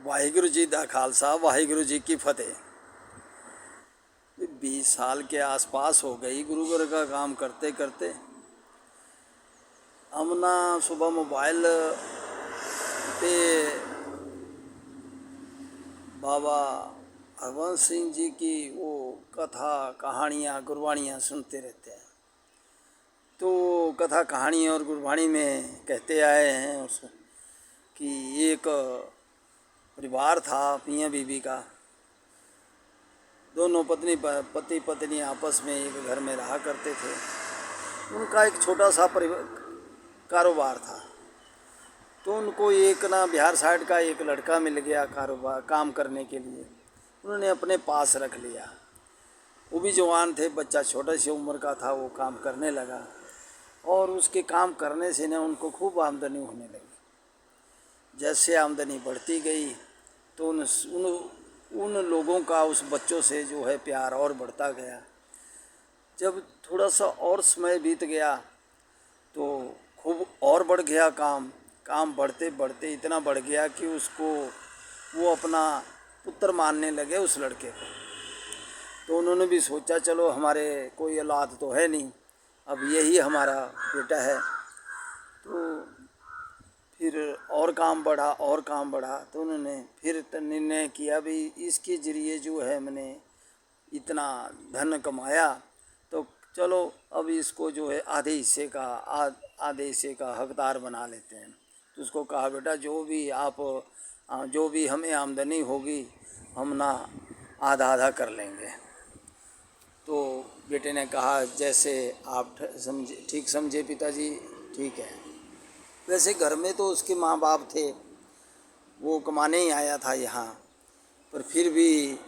वाहिगुरु जी दा खालसा वाहिगुरु जी की फतेह। 20 साल के आसपास हो गई गुरु घर का काम करते करते। हम ना सुबह मोबाइल पे बाबा हरवंश सिंह जी की वो कथा कहानियाँ गुरबाणियाँ सुनते रहते हैं। तो कथा कहानी और गुरबाणी में कहते आए हैं उस कि एक परिवार था मियाँ बीबी का। दोनों पति पत्नी आपस में एक घर में रहा करते थे। उनका एक छोटा सा कारोबार था। तो उनको एक ना बिहार साइड का एक लड़का मिल गया कारोबार काम करने के लिए। उन्होंने अपने पास रख लिया। वो भी जवान थे, बच्चा छोटा सी उम्र का था। वो काम करने लगा और उसके काम करने से ना उनको खूब आमदनी होने लगी। जैसे आमदनी बढ़ती गई तो उन लोगों का उस बच्चों से जो है प्यार और बढ़ता गया। जब थोड़ा सा और समय बीत गया तो खूब और बढ़ गया काम बढ़ते बढ़ते इतना बढ़ गया कि उसको वो अपना पुत्र मानने लगे उस लड़के को। तो उन्होंने भी सोचा चलो हमारे कोई औलाद तो है नहीं, अब यही हमारा बेटा है। तो फिर और काम बढ़ा तो उन्होंने फिर निर्णय किया भी इसके ज़रिए जो है मैंने इतना धन कमाया तो चलो अब इसको जो है आधे हिस्से का हकदार बना लेते हैं। तो उसको कहा बेटा जो भी हमें आमदनी होगी हम ना आधा आधा कर लेंगे। तो बेटे ने कहा जैसे आप ठीक समझे पिताजी, ठीक है। वैसे घर में तो उसके माँ बाप थे, वो कमाने ही आया था यहाँ, पर फिर भी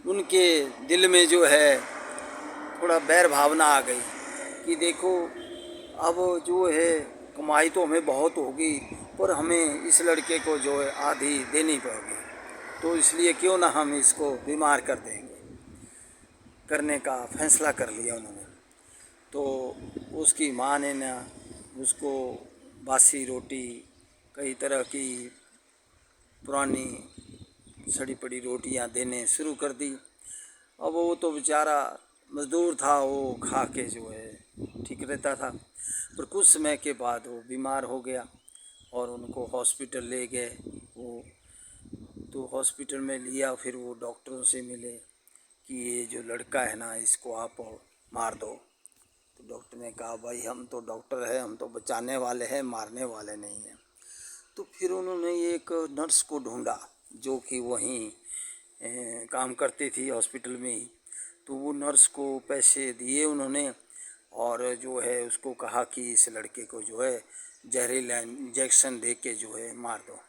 उनके दिल में जो है थोड़ा बैर भावना आ गई कि देखो अब जो है कमाई तो हमें बहुत होगी पर हमें इस लड़के को जो है आधी देनी पड़ेगी। तो इसलिए क्यों ना हम इसको बीमार कर देंगे, करने का फैसला कर लिया उन्होंने। तो उसकी माँ ने ना उसको बासी रोटी, कई तरह की पुरानी सड़ी पड़ी रोटियां देने शुरू कर दी। अब वो तो बेचारा मज़दूर था, वो खा के जो है ठीक रहता था। पर कुछ समय के बाद वो बीमार हो गया और उनको हॉस्पिटल ले गए। वो तो हॉस्पिटल में लिया, फिर वो डॉक्टरों से मिले कि ये जो लड़का है ना इसको आप मार दो। तो डॉक्टर ने कहा भाई हम तो डॉक्टर हैं, हम तो बचाने वाले हैं, मारने वाले नहीं हैं। तो फिर उन्होंने एक नर्स को ढूंढा जो कि वहीं काम करती थी हॉस्पिटल में ही। तो वो नर्स को पैसे दिए उन्होंने और जो है उसको कहा कि इस लड़के को जो है जहरीला इंजेक्शन दे के जो है मार दो।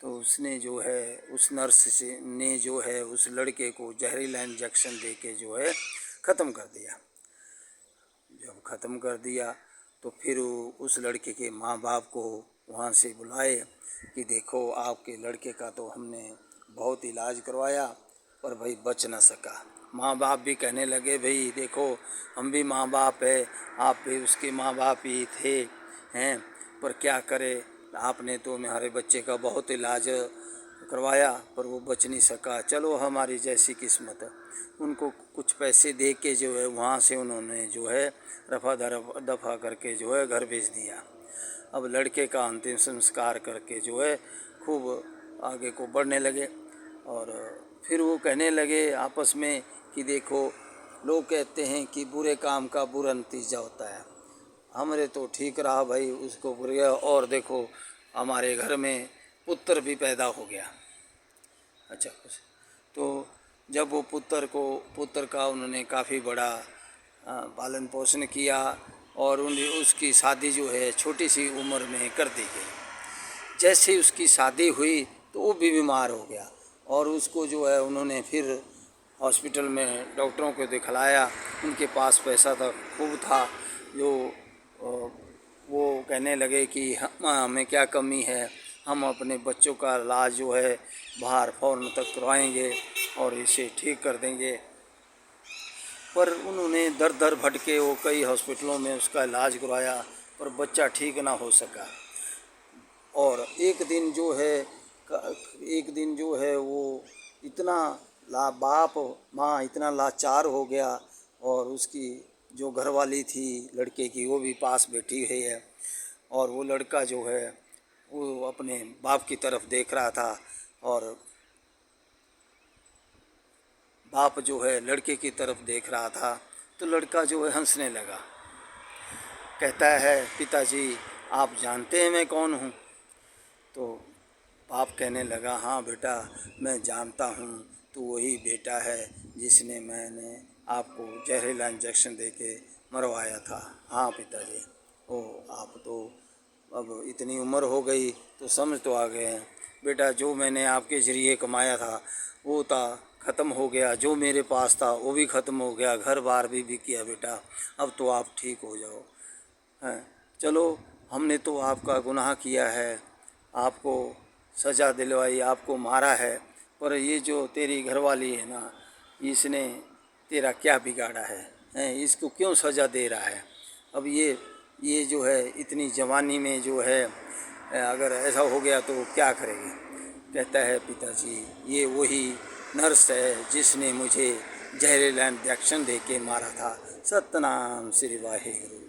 तो उसने जो है उस नर्स ने जो है उस लड़के को जहरीला इंजेक्शन दे के जो है ख़त्म कर दिया। जब ख़त्म कर दिया तो फिर उस लड़के के माँ बाप को वहाँ से बुलाए कि देखो आपके लड़के का तो हमने बहुत इलाज करवाया पर भाई बच ना सका। माँ बाप भी कहने लगे भाई देखो हम भी माँ बाप है, आप भी उसके माँ बाप ही थे हैं, पर क्या करे आपने तो हमारे बच्चे का बहुत इलाज करवाया पर वो बच नहीं सका। चलो हमारी जैसी किस्मत। उनको कुछ पैसे दे के जो है वहाँ से उन्होंने जो है रफा दफा करके जो है घर भेज दिया। अब लड़के का अंतिम संस्कार करके जो है खूब आगे को बढ़ने लगे। और फिर वो कहने लगे आपस में कि देखो लोग कहते हैं कि बुरे काम का बुरा नतीजा होता है, हमरे तो ठीक रहा भाई, उसको बुरा। और देखो हमारे घर में पुत्र भी पैदा हो गया। अच्छा तो जब वो पुत्र का उन्होंने काफ़ी बड़ा पालन पोषण किया और उसकी शादी जो है छोटी सी उम्र में कर दी गई। जैसे ही उसकी शादी हुई तो वो भी बीमार हो गया और उसको जो है उन्होंने फिर हॉस्पिटल में डॉक्टरों को दिखलाया। उनके पास पैसा था खूब था, जो वो कहने लगे कि हमें क्या कमी है, हम अपने बच्चों का इलाज जो है बाहर फॉरेन तक करवाएंगे और इसे ठीक कर देंगे। पर उन्होंने दर दर भटके वो कई हॉस्पिटलों में उसका इलाज करवाया पर बच्चा ठीक ना हो सका। और एक दिन इतना बाप माँ इतना लाचार हो गया, और उसकी जो घरवाली थी लड़के की वो भी पास बैठी हुई है, और वो लड़का जो है वो अपने बाप की तरफ देख रहा था, और बाप जो है लड़के की तरफ देख रहा था। तो लड़का जो है हंसने लगा, कहता है पिताजी आप जानते हैं मैं कौन हूँ? तो बाप कहने लगा हाँ बेटा मैं जानता हूँ, तू वही बेटा है जिसने मैंने आपको जहरीला इंजेक्शन दे के मरवाया था। हाँ पिताजी। ओ आप तो अब इतनी उम्र हो गई तो समझ तो आ गए हैं बेटा, जो मैंने आपके ज़रिए कमाया था वो था ख़त्म हो गया, जो मेरे पास था वो भी ख़त्म हो गया, घर बार भी बिक गया बेटा, अब तो आप ठीक हो जाओ। हैं, चलो हमने तो आपका गुनाह किया है, आपको सज़ा दिलवाई, आपको मारा है, पर ये जो तेरी घरवाली है ना, इसने तेरा क्या बिगाड़ा है? हैं, इसको क्यों सज़ा दे रहा है? अब ये जो है इतनी जवानी में जो है अगर ऐसा हो गया तो क्या करेगी? कहता है पिताजी ये वही नर्स है जिसने मुझे जहरीला इंजेक्शन दे के मारा था। सतनाम श्री वाहिगुरु।